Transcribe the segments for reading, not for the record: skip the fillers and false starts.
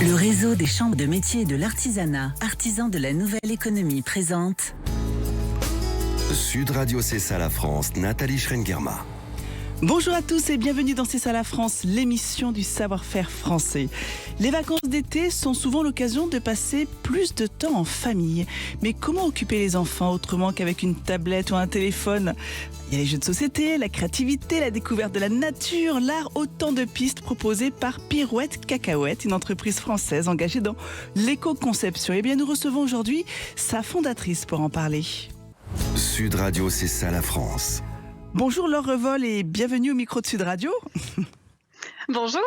Le réseau des chambres de métiers et de l'artisanat, artisans de la nouvelle économie, présente Sud Radio C'est ça la France, Nathalie Schrengerma. Bonjour à tous et bienvenue dans C'est ça la France, l'émission du savoir-faire français. Les vacances d'été sont souvent l'occasion de passer plus de temps en famille. Mais comment occuper les enfants autrement qu'avec une tablette ou un téléphone ? Il y a les jeux de société, la créativité, la découverte de la nature, l'art, autant de pistes proposées par Pirouette Cacahuète, une entreprise française engagée dans l'éco-conception. Eh bien, nous recevons aujourd'hui sa fondatrice pour en parler. Sud Radio C'est ça la France. Bonjour Laure Revol et bienvenue au micro de Sud Radio. Bonjour.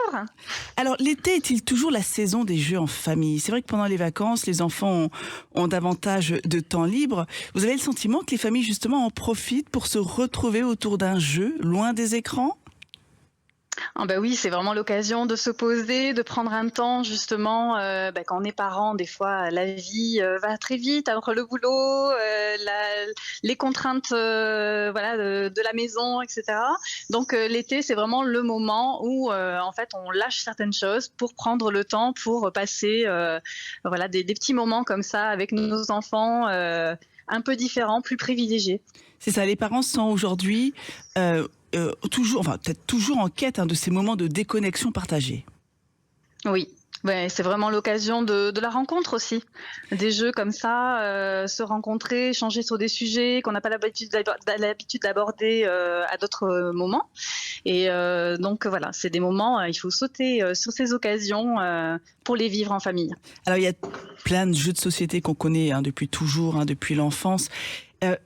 Alors, l'été est-il toujours la saison des jeux en famille ? C'est vrai que pendant les vacances, les enfants ont davantage de temps libre. Vous avez le sentiment que les familles, justement, en profitent pour se retrouver autour d'un jeu, loin des écrans ? Ah bah oui, c'est vraiment l'occasion de se poser, de prendre un temps justement. Quand on est parent, des fois la vie va très vite entre le boulot, les contraintes de la maison, etc. Donc l'été, c'est vraiment le moment où en fait on lâche certaines choses pour prendre le temps pour passer des petits moments comme ça avec nos enfants, un peu différents, plus privilégiés. C'est ça, les parents sont aujourd'hui peut-être toujours en quête de ces moments de déconnexion partagée. Oui. Ouais, c'est vraiment l'occasion de la rencontre aussi. Des jeux comme ça, se rencontrer, échanger sur des sujets qu'on n'a pas l'habitude d'aborder à d'autres moments. Et donc voilà, c'est des moments, il faut sauter sur ces occasions pour les vivre en famille. Alors il y a plein de jeux de société qu'on connaît depuis toujours, depuis l'enfance.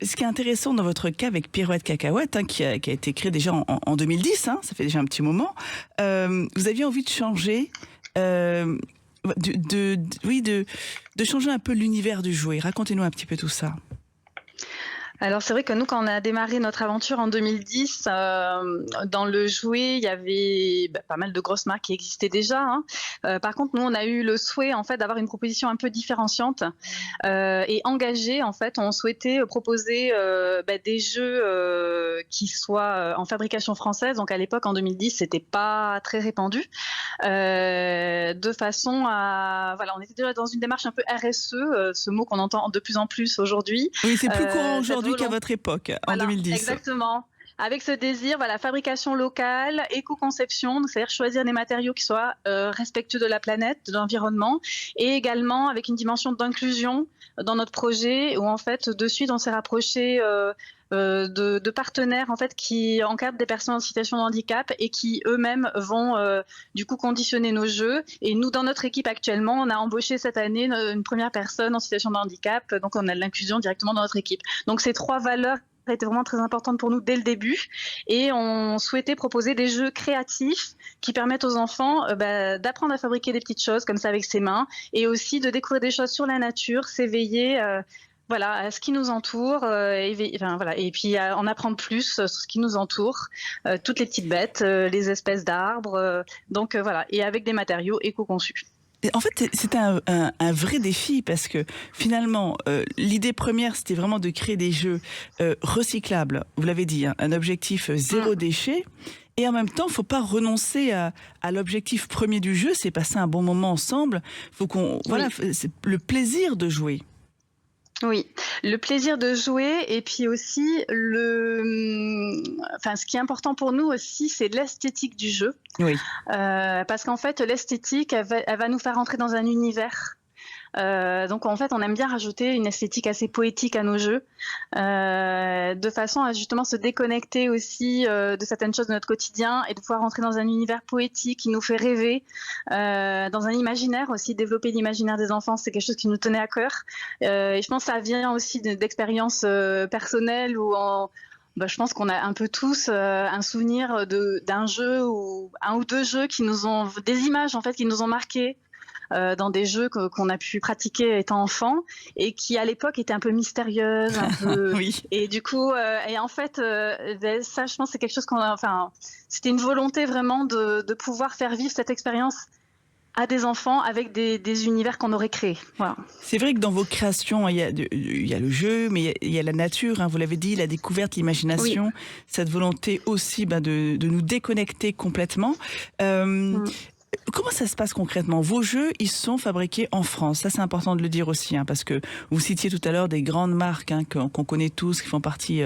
Ce qui est intéressant dans votre cas avec Pirouette Cacahuète, qui a été créé déjà en 2010, ça fait déjà un petit moment, vous aviez envie de changer, de changer un peu l'univers du jouet. Racontez-nous un petit peu tout ça. Alors c'est vrai que nous, quand on a démarré notre aventure en 2010, dans le jouet, il y avait pas mal de grosses marques qui existaient déjà. Par contre, nous, on a eu le souhait en fait d'avoir une proposition un peu différenciante et engagée. En fait, on souhaitait proposer des jeux qui soient en fabrication française. Donc à l'époque, en 2010, c'était pas très répandu. De façon à on était déjà dans une démarche un peu RSE, ce mot qu'on entend de plus en plus aujourd'hui. Oui, c'est plus courant aujourd'hui qu'à votre époque, en 2010. Exactement. Avec ce désir, fabrication locale, éco-conception, c'est-à-dire choisir des matériaux qui soient respectueux de la planète, de l'environnement, et également avec une dimension d'inclusion dans notre projet, où en fait, de suite, on s'est rapproché de partenaires en fait qui encadrent des personnes en situation de handicap et qui eux-mêmes vont du coup conditionner nos jeux. Et nous, dans notre équipe actuellement, on a embauché cette année une première personne en situation de handicap, donc on a de l'inclusion directement dans notre équipe. Donc ces trois valeurs étaient vraiment très importantes pour nous dès le début, et on souhaitait proposer des jeux créatifs qui permettent aux enfants d'apprendre à fabriquer des petites choses comme ça avec ses mains, et aussi de découvrir des choses sur la nature, s'éveiller à ce qui nous entoure, et puis en apprendre plus sur ce qui nous entoure, toutes les petites bêtes, les espèces d'arbres, et avec des matériaux éco-conçus. En fait, c'était un vrai défi parce que finalement, l'idée première, c'était vraiment de créer des jeux recyclables. Vous l'avez dit, un objectif zéro déchet. Et en même temps, il ne faut pas renoncer à l'objectif premier du jeu, c'est passer un bon moment ensemble. Faut c'est le plaisir de jouer. Oui, le plaisir de jouer, et puis aussi ce qui est important pour nous aussi, c'est l'esthétique du jeu. Oui. Parce qu'en fait, l'esthétique, elle va nous faire entrer dans un univers. Donc en fait, on aime bien rajouter une esthétique assez poétique à nos jeux, de façon à justement se déconnecter aussi de certaines choses de notre quotidien et de pouvoir rentrer dans un univers poétique qui nous fait rêver, dans un imaginaire aussi. Développer l'imaginaire des enfants, c'est quelque chose qui nous tenait à cœur, et je pense que ça vient aussi d'expériences personnelles où je pense qu'on a un peu tous un souvenir d'un jeu ou un ou deux jeux des images en fait qui nous ont marqués. Dans des jeux qu'on a pu pratiquer étant enfant, et qui à l'époque étaient un peu mystérieuses, un peu... Oui. Et du coup, ça, je pense, c'est quelque chose c'était une volonté vraiment de pouvoir faire vivre cette expérience à des enfants avec des univers qu'on aurait créés. Voilà. C'est vrai que dans vos créations, il y a le jeu, mais il y a la nature, vous l'avez dit, la découverte, l'imagination, oui. Cette volonté aussi de nous déconnecter complètement. comment ça se passe concrètement? Vos jeux, ils sont fabriqués en France. Ça, c'est important de le dire aussi, parce que vous citiez tout à l'heure des grandes marques qu'on connaît tous, qui font partie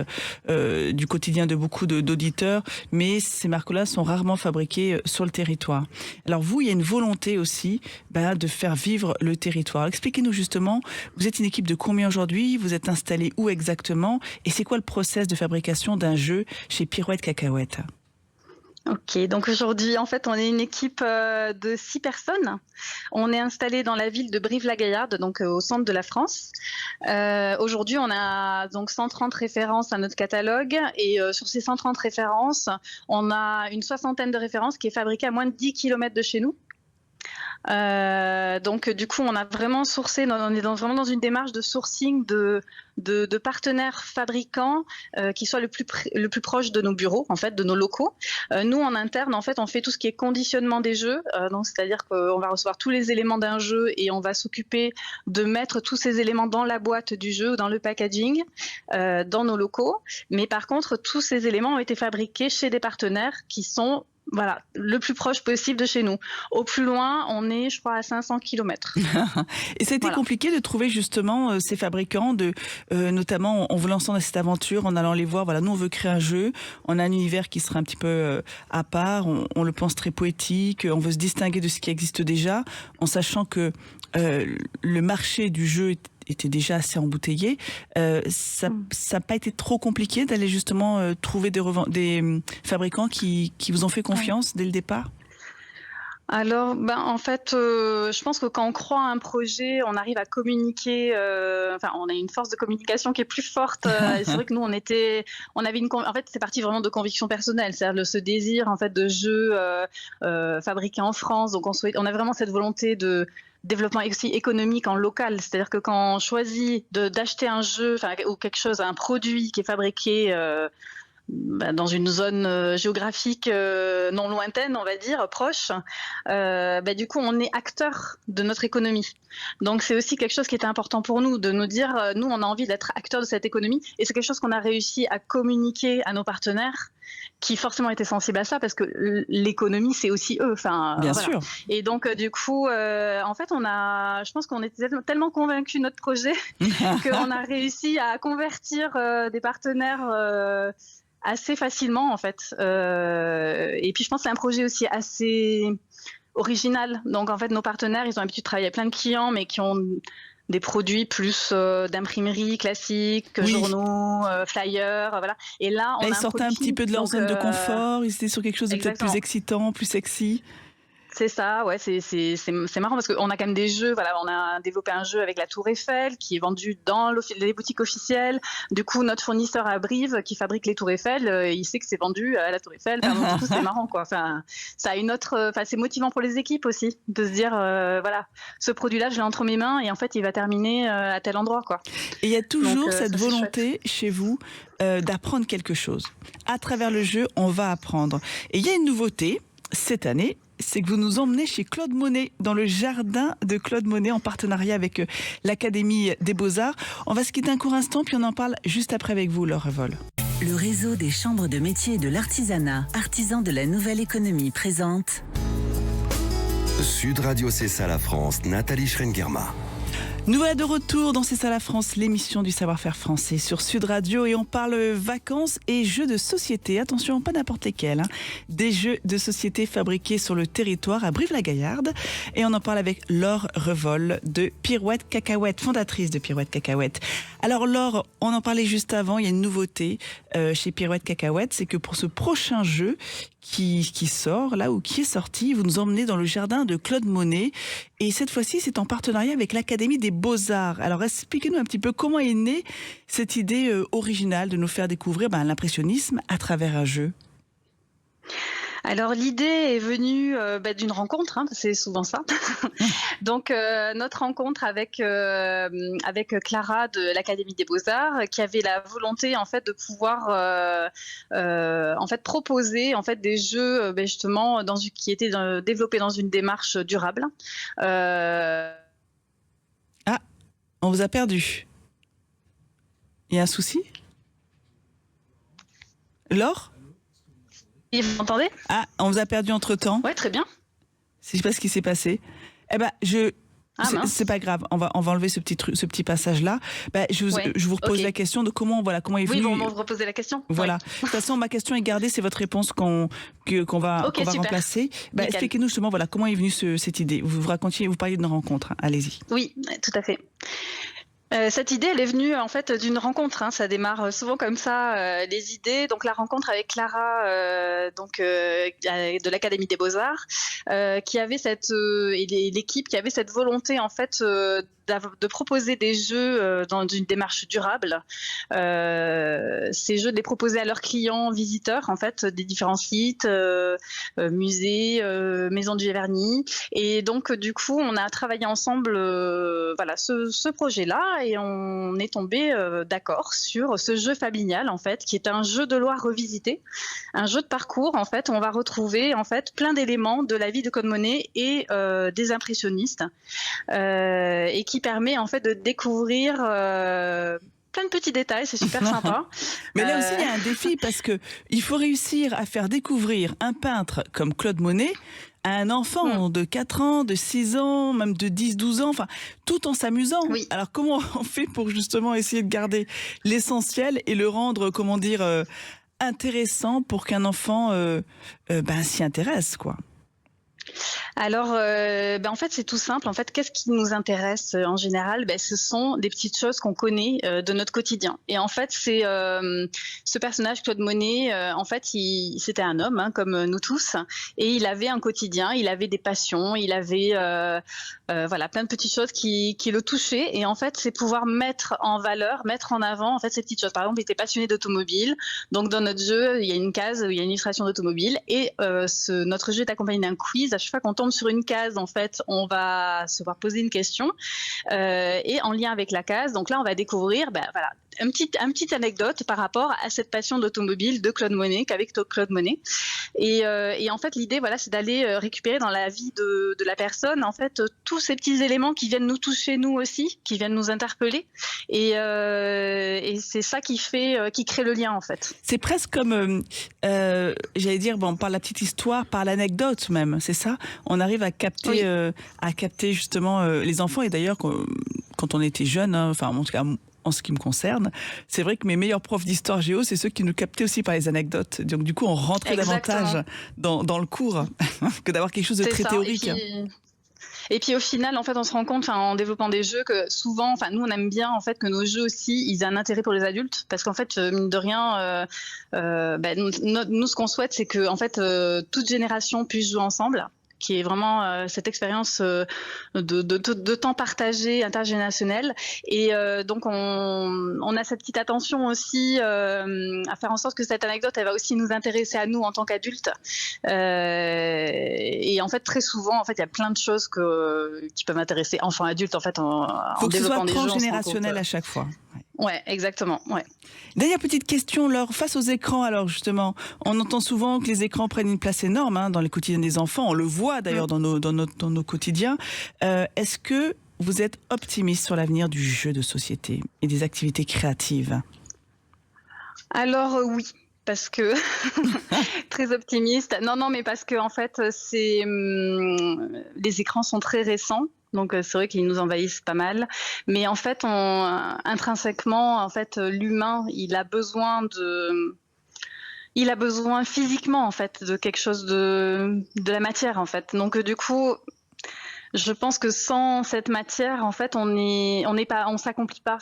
du quotidien de beaucoup d'auditeurs, mais ces marques-là sont rarement fabriquées sur le territoire. Alors vous, il y a une volonté aussi de faire vivre le territoire. Expliquez-nous justement, vous êtes une équipe de combien aujourd'hui? Vous êtes installé où exactement? Et c'est quoi le process de fabrication d'un jeu chez Pirouette Cacahuète? Ok, donc aujourd'hui, en fait, on est une équipe de 6 personnes. On est installé dans la ville de Brive-la-Gaillarde, donc au centre de la France. Aujourd'hui, on a donc 130 références à notre catalogue et sur ces 130 références, on a une soixantaine de références qui est fabriquée à moins de 10 km de chez nous. Donc du coup on a vraiment sourcé, on est vraiment dans une démarche de sourcing de partenaires fabricants qui soient le plus proche de nos bureaux, en fait, de nos locaux. Nous en interne, en fait, on fait tout ce qui est conditionnement des jeux, donc c'est-à-dire qu'on va recevoir tous les éléments d'un jeu et on va s'occuper de mettre tous ces éléments dans la boîte du jeu ou dans le packaging dans nos locaux. Mais par contre, tous ces éléments ont été fabriqués chez des partenaires qui sont le plus proche possible de chez nous. Au plus loin, on est, je crois, à 500 km. Et ça a été compliqué de trouver justement ces fabricants, notamment en vous lançant dans cette aventure, en allant les voir. Voilà, nous, on veut créer un jeu. On a un univers qui sera un petit peu à part. On le pense très poétique. On veut se distinguer de ce qui existe déjà, en sachant que le marché du jeu était déjà assez embouteillé. Ça n'a pas été trop compliqué d'aller justement trouver des fabricants qui vous ont fait confiance dès le départ? Alors, en fait, je pense que quand on croit à un projet, on arrive à communiquer. On a une force de communication qui est plus forte. C'est vrai que nous, en fait, c'est parti vraiment de conviction personnelle, c'est-à-dire ce désir en fait de jeu fabriqué en France. Donc, on a vraiment cette volonté de développement aussi économique en local, c'est-à-dire que quand on choisit d'acheter un jeu ou quelque chose, un produit qui est fabriqué dans une zone géographique non lointaine, on va dire, proche, du coup, on est acteur de notre économie. Donc, c'est aussi quelque chose qui était important pour nous, de nous dire, nous, on a envie d'être acteur de cette économie, et c'est quelque chose qu'on a réussi à communiquer à nos partenaires, qui forcément étaient sensibles à ça, parce que l'économie, c'est aussi eux. Bien sûr. Et donc, du coup, en fait, je pense qu'on était tellement convaincus de notre projet qu'on a réussi à convertir des partenaires assez facilement, en fait. Et puis, je pense que c'est un projet aussi assez original. Donc, en fait, nos partenaires, ils ont l'habitude de travailler avec plein de clients, mais qui ont des produits plus d'imprimerie classique, journaux, flyers, voilà. Et là, ils sortaient un petit peu de leur zone de confort, ils étaient sur quelque chose de peut-être plus excitant, plus sexy. C'est ça, ouais, c'est marrant parce qu'on a quand même des jeux, on a développé un jeu avec la Tour Eiffel qui est vendu dans les boutiques officielles. Du coup, notre fournisseur à Brive qui fabrique les Tours Eiffel, il sait que c'est vendu à la Tour Eiffel. Du coup, c'est marrant, quoi. Ça a c'est motivant pour les équipes aussi de se dire, ce produit-là, je l'ai entre mes mains et en fait, il va terminer à tel endroit, quoi. Et il y a toujours cette volonté chez vous d'apprendre quelque chose. À travers le jeu, on va apprendre. Et il y a une nouveauté cette année, c'est que vous nous emmenez chez Claude Monet, dans le jardin de Claude Monet, en partenariat avec l'Académie des Beaux-Arts. On va se quitter un court instant, puis on en parle juste après avec vous, Laure Revol. Le réseau des chambres de métiers et de l'artisanat, artisans de la nouvelle économie, présente Sud Radio C'est ça la France, Nathalie Schrengerma. Nous voilà de retour dans C'est ça la France, l'émission du savoir-faire français sur Sud Radio, et on parle vacances et jeux de société. Attention, pas n'importe lesquels, des jeux de société fabriqués sur le territoire à Brive-la-Gaillarde, et on en parle avec Laure Revol de Pirouette Cacahuète, fondatrice de Pirouette Cacahuète. Alors Laure, on en parlait juste avant, il y a une nouveauté chez Pirouette Cacahuète, c'est que pour ce prochain jeu qui sort là, ou qui est sorti, vous nous emmenez dans le jardin de Claude Monet, et cette fois-ci c'est en partenariat avec l'Académie des Beaux-Arts. Alors expliquez-nous un petit peu comment est née cette idée originale de nous faire découvrir l'impressionnisme à travers un jeu. Alors l'idée est venue d'une rencontre, c'est souvent ça. Donc notre rencontre avec Clara de l'Académie des Beaux-Arts, qui avait la volonté en fait de pouvoir proposer en fait des jeux justement qui étaient développés dans une démarche durable. Ah, on vous a perdu. Il y a un souci ? Laure ? Vous m'entendez ? Ah, on vous a perdu entre-temps. Ouais, très bien. C'est pas ce qui s'est passé. Eh ben, c'est pas grave. On va enlever ce petit passage-là. Je vous repose la question de comment est venu. Oui, bon, vous reposez la question. Voilà. De toute façon, ma question est gardée. C'est votre réponse qu'on va remplacer. Expliquez-nous justement, comment est venue cette idée. Vous parliez d'une rencontre. Allez-y. Oui, tout à fait. Cette idée, elle est venue en fait d'une rencontre. Ça démarre souvent comme ça, les idées. Donc la rencontre avec Clara, de l'Académie des Beaux-Arts, qui avait et l'équipe qui avait cette volonté en fait de proposer des jeux dans une démarche durable. Ces jeux, de les proposer à leurs clients visiteurs en fait des différents sites, musées, maisons du Giverny. Et donc du coup, on a travaillé ensemble ce projet-là. Et on est tombé d'accord sur ce jeu familial en fait, qui est un jeu de loi revisité, un jeu de parcours en fait. Où on va retrouver en fait plein d'éléments de la vie de Claude Monet et des impressionnistes, et qui permet en fait de découvrir plein de petits détails, c'est super sympa. Mais là aussi, il y a un défi parce que il faut réussir à faire découvrir un peintre comme Claude Monet à un enfant de 4 ans, de 6 ans, même de 10, 12 ans, tout en s'amusant. Oui. Alors, comment on fait pour justement essayer de garder l'essentiel et le rendre, intéressant pour qu'un enfant s'y intéresse, quoi? Alors, en fait, c'est tout simple. En fait, qu'est-ce qui nous intéresse en général? Ce sont des petites choses qu'on connaît de notre quotidien. Et en fait, c'est ce personnage, Claude Monet, en fait, c'était un homme, comme nous tous, et il avait un quotidien, il avait des passions, il avait plein de petites choses qui le touchaient. Et en fait, c'est pouvoir mettre en valeur, mettre en avant en fait ces petites choses. Par exemple, il était passionné d'automobile. Donc, dans notre jeu, il y a une case où il y a une illustration d'automobile, et notre jeu est accompagné d'un quiz. À chaque fois qu'on tombe sur une case, en fait, on va se voir poser une question, et en lien avec la case, donc là, on va découvrir, une petite anecdote par rapport à cette passion d'automobile de Claude Monet, qu'avec Claude Monet. Et en fait, l'idée, c'est d'aller récupérer dans la vie de la personne, en fait, tous ces petits éléments qui viennent nous toucher, nous aussi, qui viennent nous interpeller. Et c'est ça qui crée le lien, en fait. C'est presque comme, j'allais dire, par la petite histoire, par l'anecdote même, c'est ça? On arrive à capter justement les enfants. Et d'ailleurs, quand on était jeune, en tout cas, en ce qui me concerne, c'est vrai que mes meilleurs profs d'histoire géo, c'est ceux qui nous captaient aussi par les anecdotes. Donc du coup, on rentrait davantage dans le cours que d'avoir quelque chose de très théorique. Et puis au final, en fait, on se rend compte, en développant des jeux, que souvent, nous, on aime bien en fait que nos jeux aussi, ils aient un intérêt pour les adultes, parce qu'en fait, mine de rien, nous, ce qu'on souhaite, c'est que en fait, toute génération puisse jouer ensemble, qui est vraiment cette expérience de temps partagé, intergénérationnel. Et donc, on a cette petite attention aussi à faire en sorte que cette anecdote, elle va aussi nous intéresser à nous en tant qu'adultes. Et en fait, très souvent, en fait, il y a plein de choses qui peuvent intéresser enfants, adultes, en fait, en développant des jeux. Faut que ce soit transgénérationnel à chaque fois. Ouais, exactement. Ouais. Dernière petite question, Laure, face aux écrans, alors justement, on entend souvent que les écrans prennent une place énorme dans les quotidiens des enfants. On le voit d'ailleurs dans nos quotidiens. Est-ce que vous êtes optimiste sur l'avenir du jeu de société et des activités créatives? Alors oui. Parce que très optimiste. Non, mais parce que en fait, les écrans sont très récents. Donc c'est vrai qu'ils nous envahissent pas mal, mais en fait, intrinsèquement, en fait, l'humain, il a besoin physiquement en fait de quelque chose de la matière en fait. Donc du coup, je pense que sans cette matière, en fait, on s'accomplit pas.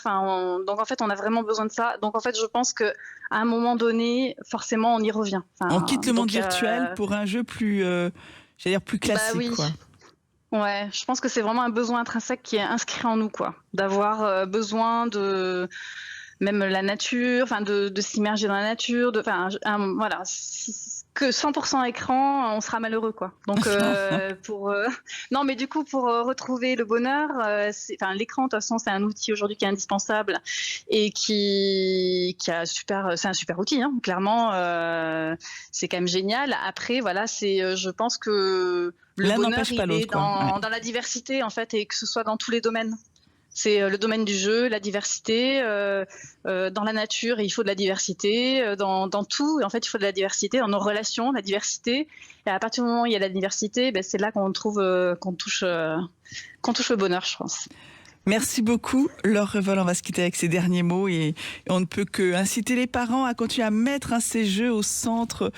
Donc en fait, on a vraiment besoin de ça. Donc en fait, je pense que à un moment donné, forcément, on y revient. On quitte le monde virtuel pour un jeu plus classique, oui. quoi. Ouais, je pense que c'est vraiment un besoin intrinsèque qui est inscrit en nous, quoi. D'avoir besoin de même la nature, de s'immerger dans la nature, voilà. Que 100% écran, on sera malheureux, quoi. Donc non, mais du coup, pour retrouver le bonheur, l'écran, de toute façon, c'est un outil aujourd'hui qui est indispensable et c'est un super outil, clairement. C'est quand même génial. Après, voilà, je pense que le bonheur, il est dans la diversité, en fait, et que ce soit dans tous les domaines. C'est le domaine du jeu, la diversité. Dans la nature, il faut de la diversité. Dans tout, en fait, il faut de la diversité. Dans nos relations, la diversité. Et à partir du moment où il y a de la diversité, c'est là qu'on trouve, qu'on touche le bonheur, je pense. Merci beaucoup, Laure Revol. On va se quitter avec ces derniers mots et on ne peut que inciter les parents à continuer à mettre ces jeux au centre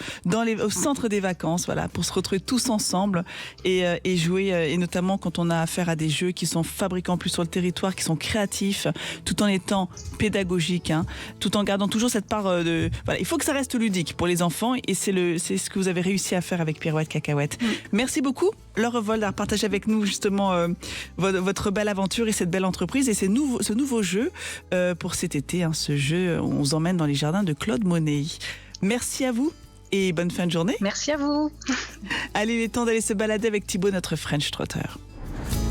des vacances, voilà, pour se retrouver tous ensemble et jouer, et notamment quand on a affaire à des jeux qui sont fabriqués en plus sur le territoire, qui sont créatifs, tout en étant pédagogiques, tout en gardant toujours cette part de... Voilà, il faut que ça reste ludique pour les enfants et c'est ce que vous avez réussi à faire avec Pirouette Cacahuète. Merci beaucoup, Laure Revol, d'avoir partagé avec nous justement votre belle aventure et cette belle entreprise et ce nouveau jeu pour cet été. Ce jeu, on vous emmène dans les jardins de Claude Monet. Merci à vous et bonne fin de journée. Merci à vous. Allez, il est temps d'aller se balader avec Thibaut, notre French Trotter.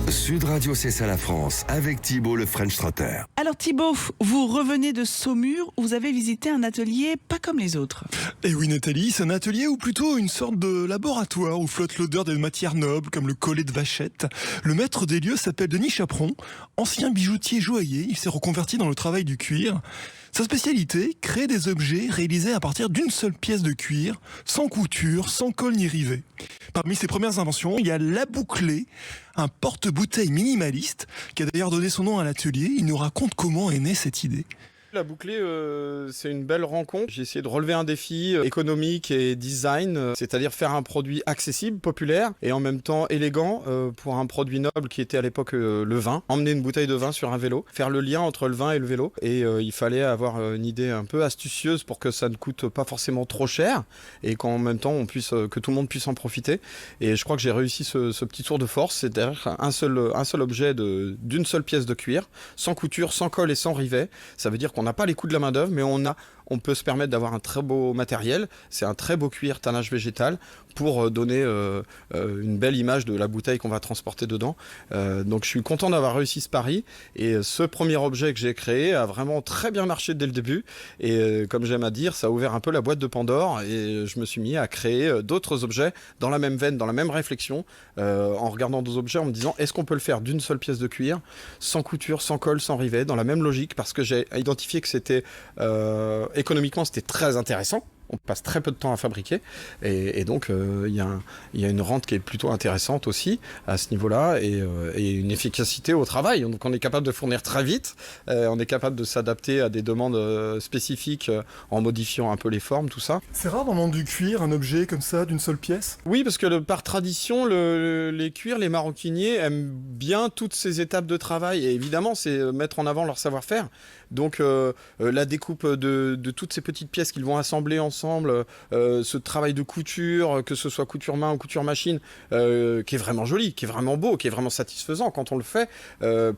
Sud Radio, c'est ça la France, avec Thibaut le French Trotter. Alors Thibaut, vous revenez de Saumur, où vous avez visité un atelier pas comme les autres. Et oui Nathalie, c'est un atelier ou plutôt une sorte de laboratoire où flotte l'odeur des matières nobles comme le collet de vachette. Le maître des lieux s'appelle Denis Chaperon, ancien bijoutier joaillier, il s'est reconverti dans le travail du cuir. Sa spécialité, créer des objets réalisés à partir d'une seule pièce de cuir, sans couture, sans colle ni rivet. Parmi ses premières inventions, il y a la bouclée, un porte-bouteille minimaliste qui a d'ailleurs donné son nom à l'atelier. Il nous raconte comment est née cette idée. La bouclée, c'est une belle rencontre. J'ai essayé de relever un défi économique et design, c'est-à-dire faire un produit accessible, populaire et en même temps élégant pour un produit noble qui était à l'époque le vin. Emmener une bouteille de vin sur un vélo, faire le lien entre le vin et le vélo. Et il fallait avoir une idée un peu astucieuse pour que ça ne coûte pas forcément trop cher et qu'en même temps que tout le monde puisse en profiter. Et je crois que j'ai réussi ce petit tour de force, c'est-à-dire un seul objet d'une seule pièce de cuir, sans couture, sans colle et sans rivet. Ça veut dire qu'on n'a pas les coûts de la main d'œuvre, mais on peut se permettre d'avoir un très beau matériel. C'est un très beau cuir tannage végétal pour donner une belle image de la bouteille qu'on va transporter dedans. Donc je suis content d'avoir réussi ce pari. Et ce premier objet que j'ai créé a vraiment très bien marché dès le début. Et comme j'aime à dire, ça a ouvert un peu la boîte de Pandore. Et je me suis mis à créer d'autres objets dans la même veine, dans la même réflexion, en regardant d'autres objets, en me disant est-ce qu'on peut le faire d'une seule pièce de cuir, sans couture, sans colle, sans rivet, dans la même logique, parce que j'ai identifié que c'était économiquement c'était très intéressant. On passe très peu de temps à fabriquer et donc il y a une rente qui est plutôt intéressante aussi à ce niveau-là et une efficacité au travail. Donc on est capable de fournir très vite, on est capable de s'adapter à des demandes spécifiques en modifiant un peu les formes, tout ça. C'est rare dans le monde du cuir, un objet comme ça, d'une seule pièce ? Oui, parce que par tradition, les cuirs, les maroquiniers aiment bien toutes ces étapes de travail et évidemment c'est mettre en avant leur savoir-faire. Donc la découpe de toutes ces petites pièces qu'ils vont assembler ensemble, ce travail de couture, que ce soit couture main ou couture machine, qui est vraiment joli, qui est vraiment beau, qui est vraiment satisfaisant quand on le fait,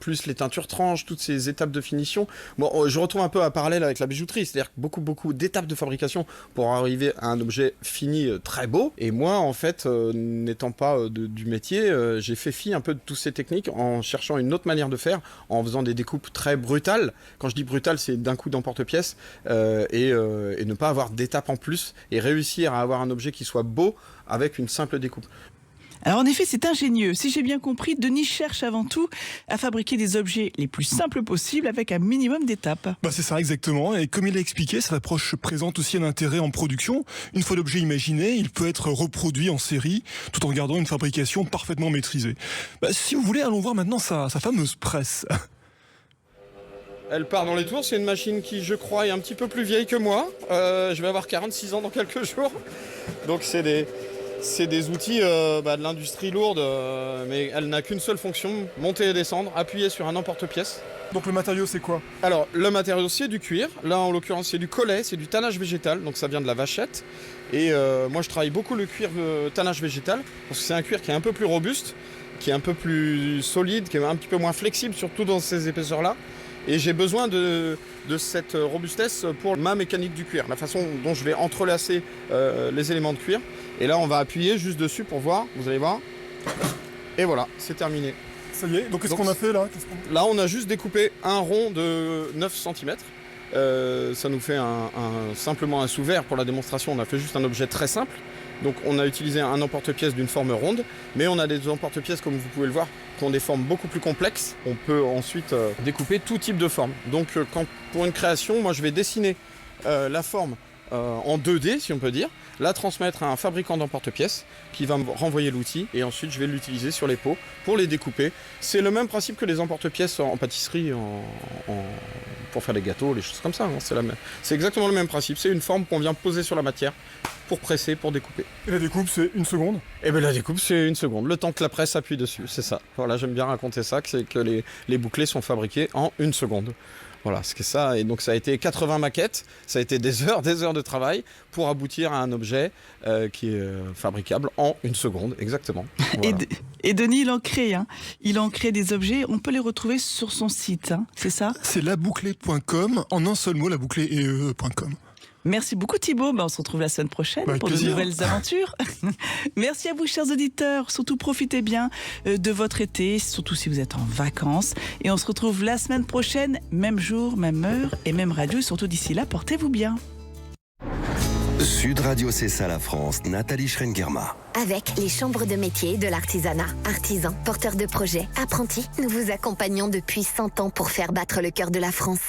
plus les teintures tranches, toutes ces étapes de finition. Bon, je retrouve un peu un parallèle avec la bijouterie, c'est-à-dire beaucoup d'étapes de fabrication pour arriver à un objet fini très beau. Et moi, en fait, n'étant pas du métier, j'ai fait fi un peu de toutes ces techniques en cherchant une autre manière de faire, en faisant des découpes très brutales. Quand je dis brutal, c'est d'un coup d'emporte-pièce et ne pas avoir d'étapes en plus et réussir à avoir un objet qui soit beau avec une simple découpe. Alors en effet, c'est ingénieux. Si j'ai bien compris, Denis cherche avant tout à fabriquer des objets les plus simples possibles avec un minimum d'étapes. C'est ça exactement, et comme il l'a expliqué, cette approche présente aussi un intérêt en production. Une fois l'objet imaginé, il peut être reproduit en série tout en gardant une fabrication parfaitement maîtrisée. Si vous voulez, allons voir maintenant sa fameuse presse. Elle part dans les tours, c'est une machine qui, je crois, est un petit peu plus vieille que moi. Je vais avoir 46 ans dans quelques jours. Donc c'est des outils de l'industrie lourde, mais elle n'a qu'une seule fonction, monter et descendre, appuyer sur un emporte-pièce. Donc le matériau c'est quoi ? Alors le matériau c'est du cuir, là en l'occurrence c'est du collet, c'est du tannage végétal, donc ça vient de la vachette. Et moi je travaille beaucoup le cuir tannage végétal, parce que c'est un cuir qui est un peu plus robuste, qui est un peu plus solide, qui est un petit peu moins flexible, surtout dans ces épaisseurs-là. Et j'ai besoin de cette robustesse pour ma mécanique du cuir, la façon dont je vais entrelacer les éléments de cuir. Et là, on va appuyer juste dessus pour voir, vous allez voir. Et voilà, c'est terminé. Ça y est, donc qu'est-ce qu'on a fait là ? Là, on a juste découpé un rond de 9 cm. Ça nous fait simplement un sous-verre pour la démonstration. On a fait juste un objet très simple. Donc on a utilisé un emporte-pièce d'une forme ronde, mais on a des emporte-pièces, comme vous pouvez le voir, qui ont des formes beaucoup plus complexes. On peut ensuite découper tout type de forme. Donc pour une création, moi je vais dessiner la forme en 2D, si on peut dire, la transmettre à un fabricant d'emporte-pièces qui va me renvoyer l'outil et ensuite je vais l'utiliser sur les pots pour les découper. C'est le même principe que les emporte-pièces en pâtisserie, pour faire des gâteaux, les choses comme ça. Hein. C'est exactement le même principe. C'est une forme qu'on vient poser sur la matière pour presser, pour découper. Et la découpe, c'est 1 seconde? Et bien la découpe, c'est 1 seconde. Le temps que la presse appuie dessus, c'est ça. Voilà, j'aime bien raconter ça, c'est que les bouclés sont fabriqués en 1 seconde. Voilà, c'est ça. Et donc ça a été 80 maquettes, ça a été des heures de travail pour aboutir à un objet qui est fabricable en 1 seconde, exactement. Voilà. Et Denis, il en crée. Hein. Il en crée des objets. On peut les retrouver sur son site, hein, c'est ça? C'est labouclée.com, en un seul mot, labouclée.com. Merci beaucoup Thibaut, on se retrouve la semaine prochaine Avec pour plaisir. de nouvelles aventures. Merci à vous chers auditeurs, surtout profitez bien de votre été, surtout si vous êtes en vacances. Et on se retrouve la semaine prochaine, même jour, même heure et même radio. Et surtout d'ici là, portez-vous bien. Sud Radio, c'est ça la France. Nathalie Schrengerma. Avec les chambres de métiers de l'artisanat, artisans, porteurs de projets, apprentis, nous vous accompagnons depuis 100 ans pour faire battre le cœur de la France.